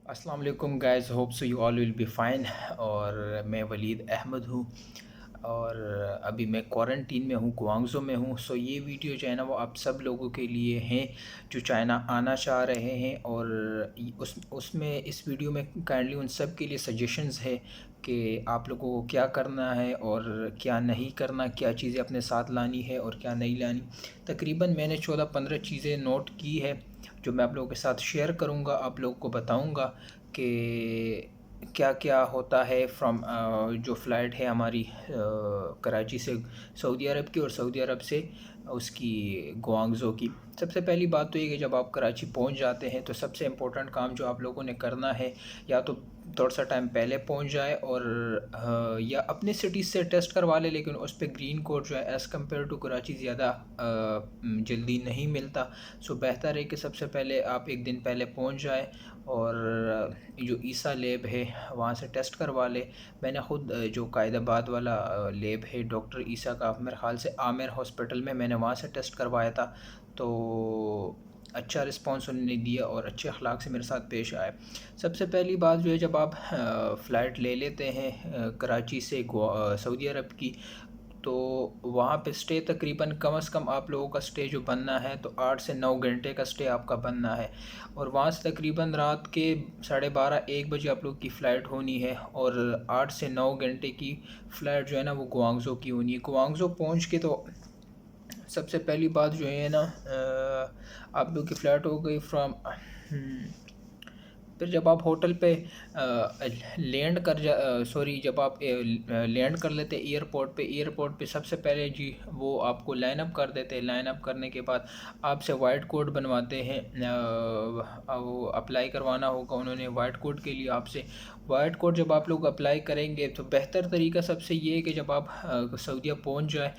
السلام علیکم guys, hope so you all will be fine. اور میں ولید احمد ہوں اور ابھی میں کوارنٹین میں ہوں، گوانگزو میں ہوں. سو یہ ویڈیو جو ہے نا وہ آپ سب لوگوں کے لیے ہیں جو چائنا آنا چاہ رہے ہیں. اور اس ویڈیو میں کائنڈلی ان سب کے لیے سجیشنز ہے کہ آپ لوگوں کو کیا کرنا ہے اور کیا نہیں کرنا، کیا چیزیں اپنے ساتھ لانی ہے اور کیا نہیں لانی. تقریباً میں نے 14-15 چیزیں نوٹ کی ہے جو میں آپ لوگوں کے ساتھ شیئر کروں گا، آپ لوگوں کو بتاؤں گا کہ کیا کیا ہوتا ہے جو فلائٹ ہے ہماری کراچی سے سعودی عرب کی اور سعودی عرب سے اس کی گوانگزو کی. سب سے پہلی بات تو یہ کہ جب آپ کراچی پہنچ جاتے ہیں تو سب سے امپورٹنٹ کام جو آپ لوگوں نے کرنا ہے، یا تو تھوڑا سا ٹائم پہلے پہنچ جائے اور یا اپنے سٹی سے ٹیسٹ کروا لے، لیکن اس پہ گرین کوڈ جو ہے ایز کمپیئر ٹو کراچی زیادہ جلدی نہیں ملتا. سو بہتر ہے کہ سب سے پہلے آپ ایک دن پہلے پہنچ جائیں اور جو عیسیٰ لیب ہے وہاں سے ٹیسٹ کروا لے. میں نے خود جو قائد آباد والا لیب ہے ڈاکٹر عیسیٰ کا، میرے خیال سے عامر ہاسپٹل میں نے وہاں سے ٹیسٹ کروایا تھا، تو اچھا رسپانس انہوں نے دیا اور اچھے اخلاق سے میرے ساتھ پیش آئے. سب سے پہلی بات جو ہے، جب آپ فلائٹ لے لیتے ہیں کراچی سے سعودی عرب کی، تو وہاں پہ سٹے تقریباً کم از کم آپ لوگوں کا سٹے جو بننا ہے تو 8 سے 9 گھنٹے کا سٹے آپ کا بننا ہے. اور وہاں سے تقریباً رات کے 12:30-1 بجے آپ لوگ کی فلائٹ ہونی ہے، اور 8 سے 9 گھنٹے کی فلائٹ جو ہے نا وہ گوانگزو کی ہونی ہے. گوانگزو پہنچ کے تو سب سے پہلی بات جو ہے نا، آپ لوگ کی فلائٹ ہو گئی پھر جب آپ ہوٹل پہ جب آپ لینڈ کر لیتے ایئرپورٹ پہ سب سے پہلے جی وہ آپ کو لائن اپ کر دیتے ہیں. لائن اپ کرنے کے بعد آپ سے وائٹ کوڈ بنواتے ہیں، وہ اپلائی کروانا ہوگا انہوں نے وائٹ کوڈ کے لیے آپ سے. وائٹ کوڈ جب آپ لوگ اپلائی کریں گے تو بہتر طریقہ سب سے یہ ہے کہ جب آپ سعودیہ پہنچ جائیں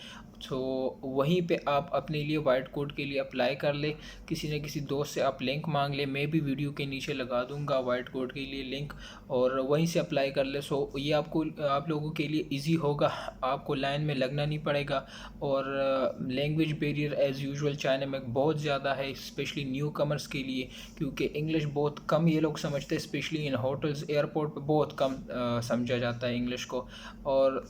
تو وہیں پہ آپ اپنے لیے وائٹ کوڈ کے لیے اپلائی کر لیں. کسی نہ کسی دوست سے آپ لنک مانگ لیں، میں بھی ویڈیو کے نیچے لگا دوں گا وائٹ کوڈ کے لیے لنک، اور وہیں سے اپلائی کر لیں. سو یہ آپ لوگوں کے لیے ایزی ہوگا، آپ کو لائن میں لگنا نہیں پڑے گا. اور language barrier as usual China میں بہت زیادہ ہے، اسپیشلی نیو کمرز کے لیے، کیونکہ انگلش بہت کم یہ لوگ سمجھتے ہیں، اسپیشلی ان ہوٹلز ایئرپورٹ پہ بہت کم سمجھا جاتا ہے انگلش کو. اور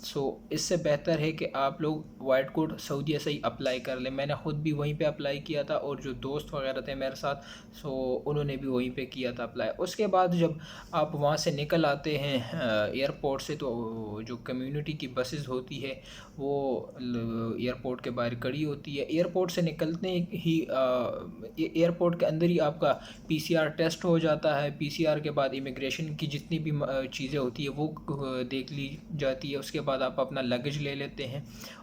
اس سے بہتر ہے کہ آپ لوگ وائٹ کوڈ سعودیہ سے ہی اپلائی کر لیں. میں نے خود بھی وہیں پہ اپلائی کیا تھا اور جو دوست وغیرہ تھے میرے ساتھ انہوں نے بھی وہیں پہ کیا تھا اپلائی. اس کے بعد جب آپ وہاں سے نکل آتے ہیں ایئرپورٹ سے، تو جو کمیونٹی کی بسز ہوتی ہے وہ ایئرپورٹ کے باہر کھڑی ہوتی ہے. ایئرپورٹ سے نکلتے ہی ایئرپورٹ کے اندر ہی آپ کا PCR ٹیسٹ ہو جاتا ہے. PCR کے بعد امیگریشن کی جتنی بھی چیزیں ہوتی ہے وہ دیکھ لی جاتی ہے. اس کے بعد آپ اپنا لگیج لے لیتے ہیں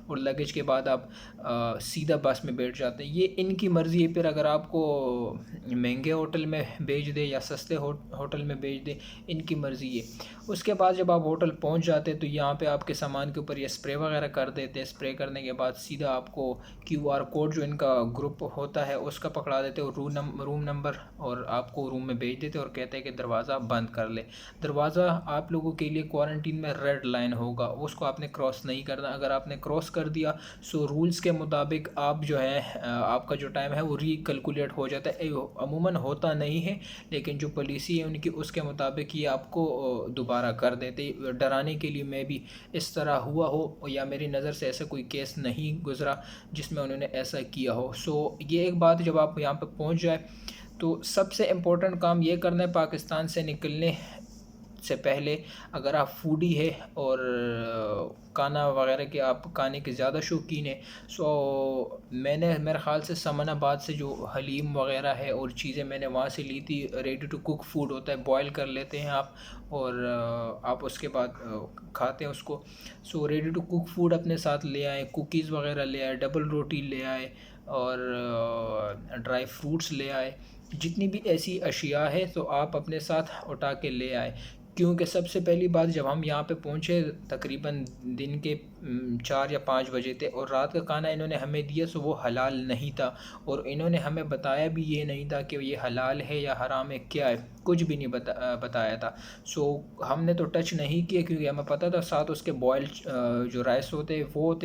اور لگیج کے بعد آپ سیدھا بس میں بیٹھ جاتے ہیں. یہ ان کی مرضی ہے، پھر اگر آپ کو مہنگے ہوٹل میں بھیج دے یا سستے ہوٹل میں بھیج دے، ان کی مرضی ہے. اس کے بعد جب آپ ہوٹل پہنچ جاتے ہیں تو یہاں پہ آپ کے سامان کے اوپر یہ اسپرے وغیرہ کر دیتے ہیں. اسپرے کرنے کے بعد سیدھا آپ کو QR کوڈ جو ان کا گروپ ہوتا ہے اس کا پکڑا دیتے اور روم نمبر، اور آپ کو روم میں بھیج دیتے اور کہتے ہیں کہ دروازہ بند کر لے. دروازہ آپ لوگوں کے لیے کوارنٹین میں ریڈ لائن ہوگا، اس کو آپ نے کراس نہیں کرنا. اگر آپ نے کراس کر دیا سو رولز کے مطابق آپ جو ہے آپ کا جو ٹائم ہے وہ ری کیلکولیٹ ہو جاتا ہے. عموماً ہوتا نہیں ہے، لیکن جو پالیسی ہے ان کی اس کے مطابق یہ آپ کو دوبارہ کر دیتے. ڈرانے کے لیے میں بھی اس طرح ہوا ہو یا میری نظر سے ایسا کوئی کیس نہیں گزرا جس میں انہوں نے ایسا کیا ہو. یہ ایک بات، جب آپ یہاں پہ پہنچ جائے تو سب سے امپورٹنٹ کام یہ کرنا ہے پاکستان سے نکلنے سے پہلے. اگر آپ فوڈی ہے اور کھانا وغیرہ کے آپ کھانے کے زیادہ شوقین ہیں، میں نے میرے خیال سے سمن آباد سے جو حلیم وغیرہ ہے اور چیزیں میں نے وہاں سے لی تھی. ریڈی ٹو کوک فوڈ ہوتا ہے، بوائل کر لیتے ہیں آپ اور آپ اس کے بعد کھاتے ہیں اس کو. ریڈی ٹو کوک فوڈ اپنے ساتھ لے آئیں، کوکیز وغیرہ لے آئے، ڈبل روٹی لے آئے اور ڈرائی فروٹس لے آئے. جتنی بھی ایسی اشیاء ہے تو آپ اپنے ساتھ اٹھا کے لے آئے. کیونکہ سب سے پہلی بات، جب ہم یہاں پہ پہنچے تقریباً دن کے 4 یا 5 بجے تھے اور رات کا کھانا انہوں نے ہمیں دیا سو وہ حلال نہیں تھا، اور انہوں نے ہمیں بتایا بھی یہ نہیں تھا کہ یہ حلال ہے یا حرام ہے، کیا ہے کچھ بھی نہیں بتایا تھا. ہم نے تو ٹچ نہیں کیا کیونکہ ہمیں پتہ تھا. ساتھ اس کے بوائل جو رائس ہوتے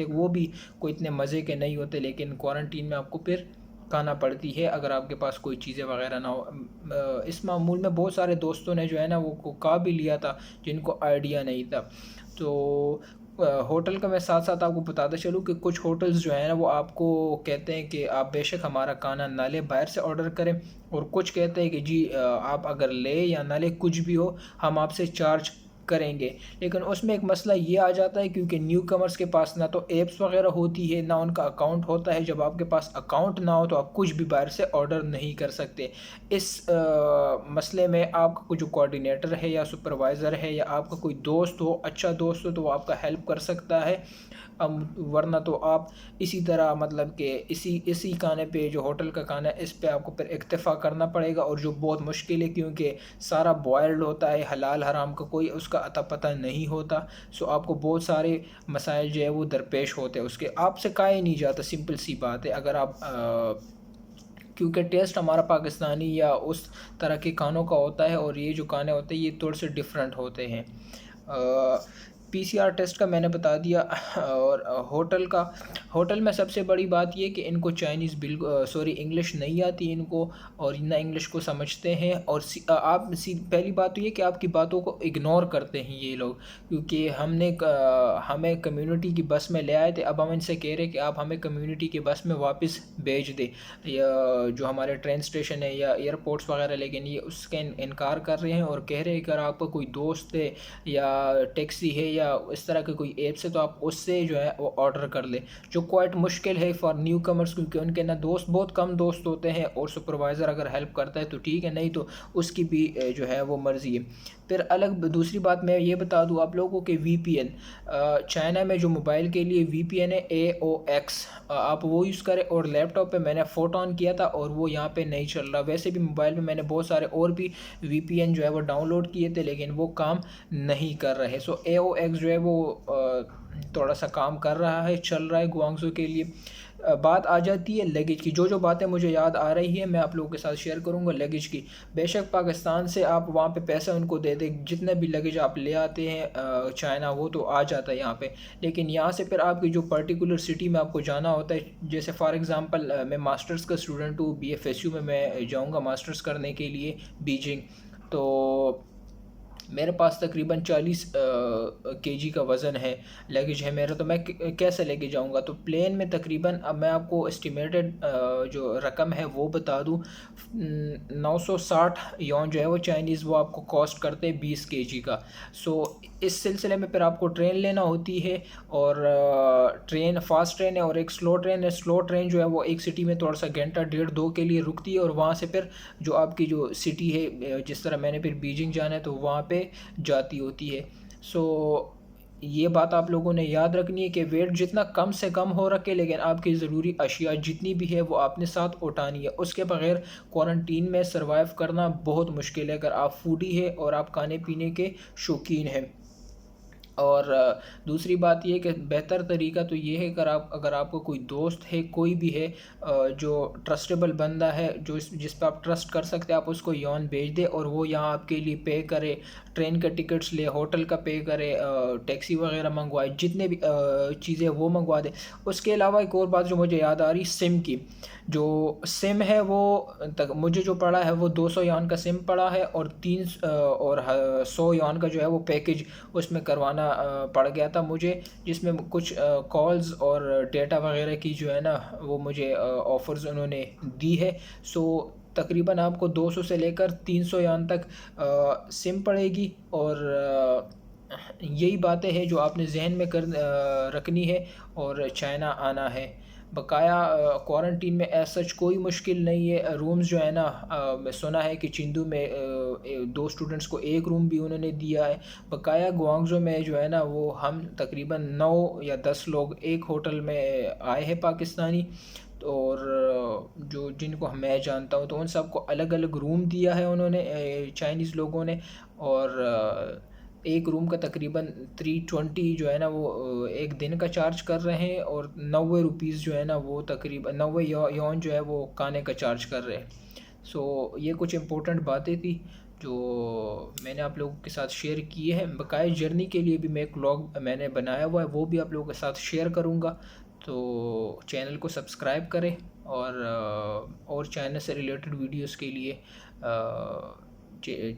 وہ بھی کوئی اتنے مزے کے نہیں ہوتے، لیکن کوارنٹین میں آپ کو پھر کھانا پڑتی ہے اگر آپ کے پاس کوئی چیزیں وغیرہ نہ ہو۔ اس معمول میں بہت سارے دوستوں نے جو ہے نا وہ کھا بھی لیا تھا جن کو آئیڈیا نہیں تھا۔ تو ہوٹل کا میں ساتھ ساتھ آپ کو بتاتا چلوں کہ کچھ ہوٹلز جو ہیں نا وہ آپ کو کہتے ہیں کہ آپ بے شک ہمارا کھانا نہ لیں، باہر سے آرڈر کریں، اور کچھ کہتے ہیں کہ جی آپ اگر لیں یا نہ لیں کچھ بھی ہو ہم آپ سے چارج کریں گے۔ لیکن اس میں ایک مسئلہ یہ آ جاتا ہے کیونکہ نیو کمرز کے پاس نہ تو ایپس وغیرہ ہوتی ہے نہ ان کا اکاؤنٹ ہوتا ہے۔ جب آپ کے پاس اکاؤنٹ نہ ہو تو آپ کچھ بھی باہر سے آرڈر نہیں کر سکتے۔ اس مسئلے میں آپ کا جو کوآرڈینیٹر ہے یا سپروائزر ہے یا آپ کا کوئی دوست ہو، اچھا دوست ہو، تو وہ آپ کا ہیلپ کر سکتا ہے، ورنہ تو آپ اسی طرح مطلب کہ اسی کھانے پہ جو ہوٹل کا کھانا ہے اس پہ آپ کو پھر اکتفا کرنا پڑے گا، اور جو بہت مشکل ہے کیونکہ سارا بوائلڈ ہوتا ہے، حلال حرام کا کوئی اس کا عطا پتہ نہیں ہوتا۔ سو آپ کو بہت سارے مسائل جو ہے وہ درپیش ہوتے ہیں، اس کے آپ سے کہا ہی نہیں جاتا، سمپل سی بات ہے۔ اگر آپ کیونکہ ٹیسٹ ہمارا پاکستانی یا اس طرح کے کھانوں کا ہوتا ہے، اور یہ جو کھانے ہوتے ہیں یہ تھوڑے سے ڈفرینٹ ہوتے ہیں۔ پی سی آر ٹیسٹ کا میں نے بتا دیا، اور ہوٹل میں سب سے بڑی بات یہ کہ ان کو چائنیز انگلش نہیں آتی ان کو، اور نہ انگلش کو سمجھتے ہیں، اور آپ پہلی بات تو یہ کہ آپ کی باتوں کو اگنور کرتے ہیں یہ لوگ، کیونکہ ہمیں کمیونٹی کی بس میں لے آئے تھے، اب ہم ان سے کہہ رہے کہ آپ ہمیں کمیونٹی کی بس میں واپس بھیج دیں، یا جو ہمارے ٹرین اسٹیشن ہے یا ایئرپورٹس وغیرہ، لیکن یہ اس کا انکار کر رہے ہیں اور کہہ رہے ہیں کہ اگر آپ کا کوئی دوست ہے یا ٹیکسی ہے یا اس طرح کے کوئی ایپ سے تو آپ اس سے جو ہے وہ آرڈر کر لیں، جو کوائٹ مشکل ہے فار نیو کمرز، کیونکہ ان کے نا دوست بہت کم دوست ہوتے ہیں، اور سپروائزر اگر ہیلپ کرتا ہے تو ٹھیک ہے، نہیں تو اس کی بھی جو ہے وہ مرضی ہے۔ پھر دوسری بات میں یہ بتا دوں آپ لوگوں کہ وی پی این، چائنا میں جو موبائل کے لیے وی پی این ہے AOX، آپ وہ یوز کریں، اور لیپ ٹاپ پہ میں نے فوٹو آن کیا تھا اور وہ یہاں پہ نہیں چل رہا، ویسے بھی موبائل میں میں نے بہت سارے اور بھی وی پی این جو ہے وہ ڈاؤن لوڈ کیے تھے لیکن وہ کام نہیں کر رہے۔ سو AOX جو ہے وہ تھوڑا سا کام کر رہا ہے، چل رہا ہے گوانگزو کے لیے۔ بات آ جاتی ہے لگیج کی، جو باتیں مجھے یاد آ رہی ہیں میں آپ لوگوں کے ساتھ شیئر کروں گا لگیج کی۔ بے شک پاکستان سے آپ وہاں پہ پیسے ان کو دے دیں، جتنے بھی لگیج آپ لے آتے ہیں چائنا وہ تو آ جاتا ہے یہاں پہ، لیکن یہاں سے پھر آپ کی جو پرٹیکولر سٹی میں آپ کو جانا ہوتا ہے، جیسے فار ایگزامپل میں ماسٹرز کا اسٹوڈنٹ ہوں، BFSU میں جاؤں گا ماسٹرز کرنے کے لیے بیجنگ، تو میرے پاس تقریباً 40 kg کا وزن ہے، لگیج ہے میرا، تو میں کیسے لے کے جاؤں گا؟ تو پلین میں تقریباً اب میں آپ کو اسٹیمیٹڈ جو رقم ہے وہ بتا دوں، 960 یون جو ہے وہ چائنیز وہ آپ کو کاسٹ کرتے 20 kg کا۔ سو اس سلسلے میں پھر آپ کو ٹرین لینا ہوتی ہے، اور ٹرین فاسٹ ٹرین ہے اور ایک سلو ٹرین ہے۔ سلو ٹرین جو ہے وہ ایک سٹی میں تھوڑا سا گھنٹہ ڈیڑھ دو کے لیے رکتی ہے، اور وہاں سے پھر جو آپ کی جو سٹی ہے، جس طرح میں نے پھر بیجنگ جانا ہے تو وہاں پہ جاتی ہوتی ہے۔ سو یہ بات آپ لوگوں نے یاد رکھنی ہے کہ ویٹ جتنا کم سے کم ہو رکھے، لیکن آپ کی ضروری اشیاء جتنی بھی ہے وہ آپ نے ساتھ اٹھانی ہے، اس کے بغیر کوارنٹین میں سروائیو کرنا بہت مشکل ہے اگر آپ فوڈی ہے اور آپ کھانے پینے کے شوقین ہیں۔ اور دوسری بات یہ کہ بہتر طریقہ تو یہ ہے کہ اگر آپ کو کوئی دوست ہے، کوئی بھی ہے جو ٹرسٹیبل بندہ ہے، جس پہ آپ ٹرسٹ کر سکتے ہیں، آپ اس کو یون بھیج دیں اور وہ یہاں آپ کے لیے پے کرے، ٹرین کے ٹکٹس لے، ہوٹل کا پے کرے، ٹیکسی وغیرہ منگوائے، جتنے بھی چیزیں وہ منگوا دے۔ اس کے علاوہ ایک اور بات جو مجھے یاد آ رہی، سم کی، جو سم ہے وہ مجھے جو پڑا ہے وہ 200 یون کا سم پڑا ہے، اور 100 یون کا جو ہے وہ پیکج اس میں کروانا پڑ گیا تھا مجھے، جس میں کچھ کالز اور ڈیٹا وغیرہ کی جو ہے نا وہ مجھے آفرز انہوں نے دی ہے۔ سو تقریباً آپ کو 200 سے لے کر 300 یان تک سم پڑے گی، اور یہی باتیں ہیں جو آپ نے ذہن میں رکھنی ہے اور چائنا آنا ہے۔ بقایا کوارنٹین میں ایز سچ کوئی مشکل نہیں ہے، رومز جو ہے نا میں سنا ہے کہ چندو میں 2 اسٹوڈنٹس کو ایک روم بھی انہوں نے دیا ہے۔ بقایا گوانگزو میں جو ہے نا وہ ہم تقریباً 9 یا 10 لوگ ایک ہوٹل میں آئے ہیں پاکستانی، اور جن کو میں جانتا ہوں تو ان سب کو الگ الگ روم دیا ہے انہوں نے چائنیز لوگوں نے، اور ایک روم کا تقریباً 320 جو ہے نا وہ ایک دن کا چارج کر رہے ہیں، اور 90 روپیز جو ہے نا وہ تقریباً 90 یون جو ہے وہ کھانے کا چارج کر رہے ہیں۔ سو یہ کچھ امپورٹنٹ باتیں تھی جو میں نے آپ لوگوں کے ساتھ شیئر کی ہے۔ بقایا جرنی کے لیے بھی میں ایک ولاگ میں نے بنایا ہوا ہے، وہ بھی آپ لوگوں کے ساتھ شیئر کروں گا، تو چینل کو سبسکرائب کریں اور چائنا سے ریلیٹڈ ویڈیوز کے لیے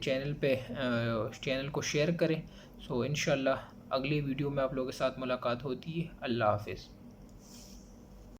چینل کو شیئر کریں. سو انشاءاللہ اگلی ویڈیو میں آپ لوگوں کے ساتھ ملاقات ہوتی ہے. اللہ حافظ.